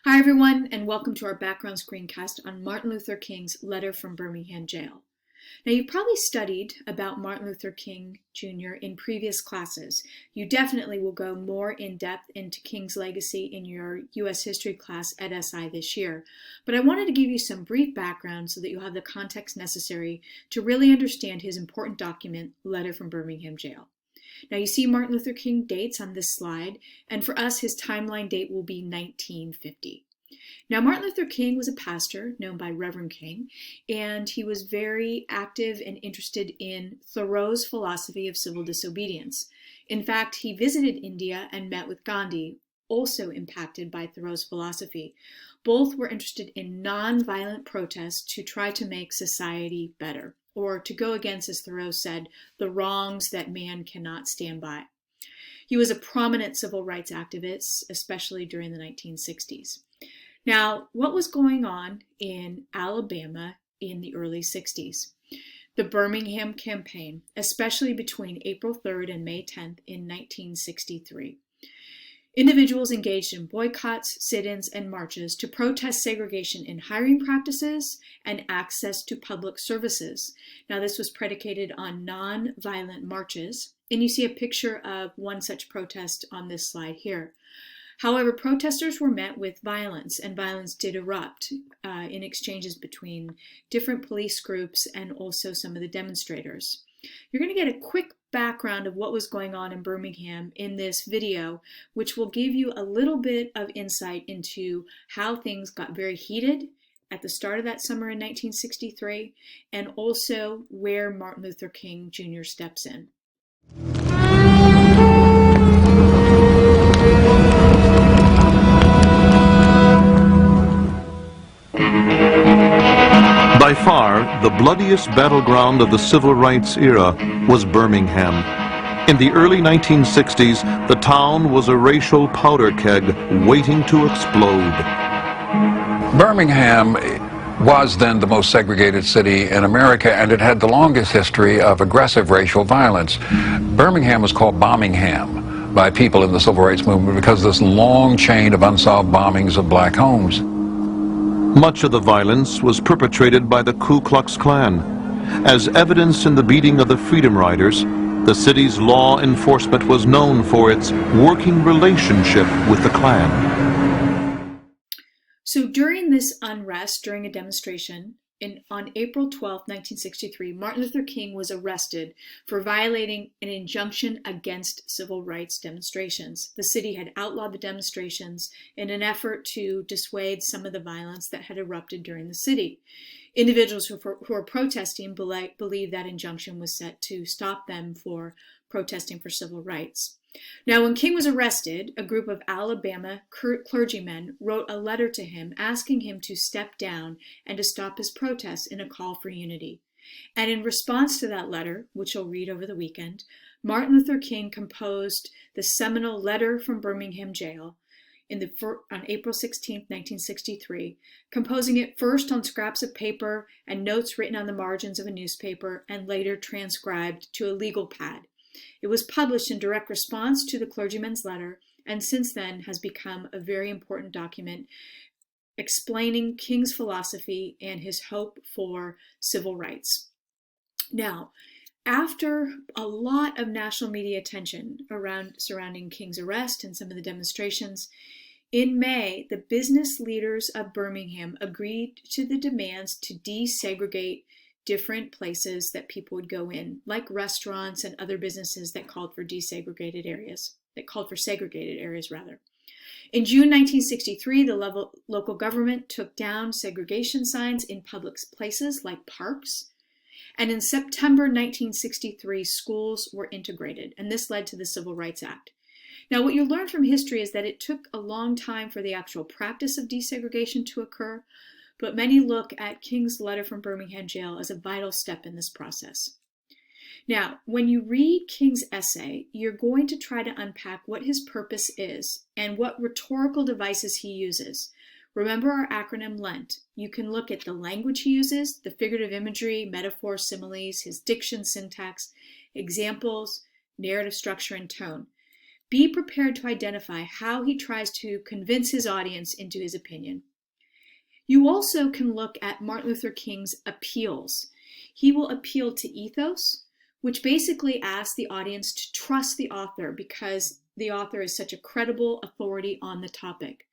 Hi everyone, and welcome to our background screencast on Martin Luther King's letter from Birmingham jail. Now, you probably studied about Martin Luther King Jr. in previous classes. You definitely will go more in depth into King's legacy in your U.S. history class at SI this year. But I wanted to give you some brief background so that you'll have the context necessary to really understand his important document, Letter from Birmingham Jail. Now you see Martin Luther King dates on this slide, and for us his timeline date will be 1950. Now Martin Luther King was a pastor known by Reverend King, and he was very active and interested in Thoreau's philosophy of civil disobedience. In fact, he visited India and met with Gandhi, also impacted by Thoreau's philosophy. Both were interested in nonviolent protests to try to make society better, or to go against, as Thoreau said, the wrongs that man cannot stand by. He was a prominent civil rights activist, especially during the 1960s. Now, what was going on in Alabama in the early 60s? The Birmingham Campaign, especially between April 3rd and May 10th in 1963. Individuals engaged in boycotts, sit-ins, and marches to protest segregation in hiring practices and access to public services. Now, this was predicated on non-violent marches, and you see a picture of one such protest on this slide here. However, protesters were met with violence, and violence did erupt in exchanges between different police groups and also some of the demonstrators. You're going to get a quick background of what was going on in Birmingham in this video, which will give you a little bit of insight into how things got very heated at the start of that summer in 1963, and also where Martin Luther King Jr. steps in. By far, the bloodiest battleground of the civil rights era was Birmingham. In the early 1960s, the town was a racial powder keg waiting to explode. Birmingham was then the most segregated city in America, and it had the longest history of aggressive racial violence. Birmingham was called Bombingham by people in the civil rights movement because of this long chain of unsolved bombings of black homes. Much of the violence was perpetrated by the Ku Klux Klan. As evidenced in the beating of the Freedom Riders, the city's law enforcement was known for its working relationship with the Klan. So during this unrest, during a demonstration, on April 12, 1963, Martin Luther King was arrested for violating an injunction against civil rights demonstrations. The city had outlawed the demonstrations in an effort to dissuade some of the violence that had erupted during the city. Individuals who were protesting believed that injunction was set to stop them for protesting for civil rights. Now, when King was arrested, a group of Alabama clergymen wrote a letter to him asking him to step down and to stop his protests in a call for unity. And in response to that letter, which you'll read over the weekend, Martin Luther King composed the seminal Letter from Birmingham Jail on April 16, 1963, composing it first on scraps of paper and notes written on the margins of a newspaper and later transcribed to a legal pad. It was published in direct response to the clergyman's letter, and since then has become a very important document explaining King's philosophy and his hope for civil rights. Now, after a lot of national media attention surrounding King's arrest and some of the demonstrations, in May, the business leaders of Birmingham agreed to the demands to desegregate different places that people would go in, like restaurants and other businesses that called for segregated areas. In June 1963, the local government took down segregation signs in public places like parks. And in September 1963, schools were integrated, and this led to the Civil Rights Act. Now, what you learn from history is that it took a long time for the actual practice of desegregation to occur, but many look at King's letter from Birmingham Jail as a vital step in this process. Now, when you read King's essay, you're going to try to unpack what his purpose is and what rhetorical devices he uses. Remember our acronym LENT. You can look at the language he uses, the figurative imagery, metaphors, similes, his diction, syntax, examples, narrative structure, and tone. Be prepared to identify how he tries to convince his audience into his opinion. You also can look at Martin Luther King's appeals. He will appeal to ethos, which basically asks the audience to trust the author because the author is such a credible authority on the topic.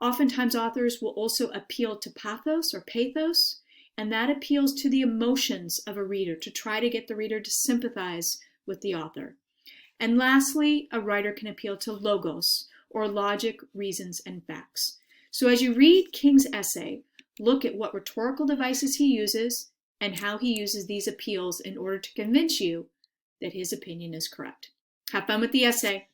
Oftentimes, authors will also appeal to pathos or pathos, and that appeals to the emotions of a reader to try to get the reader to sympathize with the author. And lastly, a writer can appeal to logos, or logic, reasons, and facts. So as you read King's essay, look at what rhetorical devices he uses and how he uses these appeals in order to convince you that his opinion is correct. Have fun with the essay.